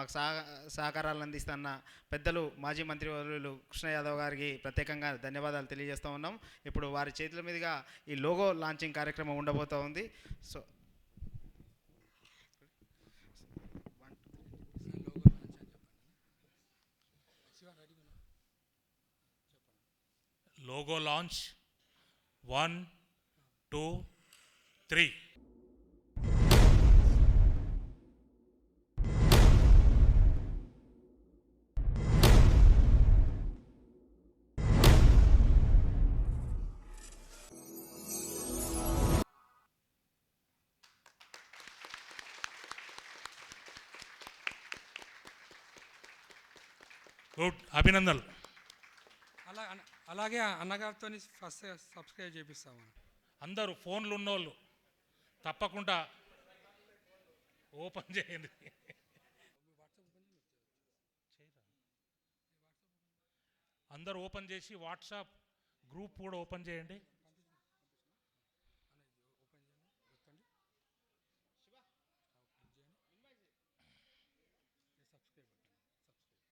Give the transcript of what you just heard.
మాకు సహకారాలు అందిస్తున్న పెద్దలు మాజీ మంత్రివర్యులు కృష్ణ యాదవ్ గారికి ప్రత్యేకంగా ధన్యవాదాలు తెలియజేస్తూ ఉన్నాం. ఇప్పుడు వారి చేతుల మీదుగా ఈ లోగో లాంచింగ్ కార్యక్రమం ఉండబోతూ ఉంది. So logo launch 1 2 3. గుడ్, అభినందనలు. అలాగే అన్నగారితో ఫస్ట్ సబ్స్క్రైబ్ చేపిస్తాము. అందరూ ఫోన్లు ఉన్నోళ్ళు తప్పకుండా ఓపెన్ చేయండి. అందరూ ఓపెన్ చేసి వాట్సాప్ గ్రూప్ కూడా ఓపెన్ చేయండి.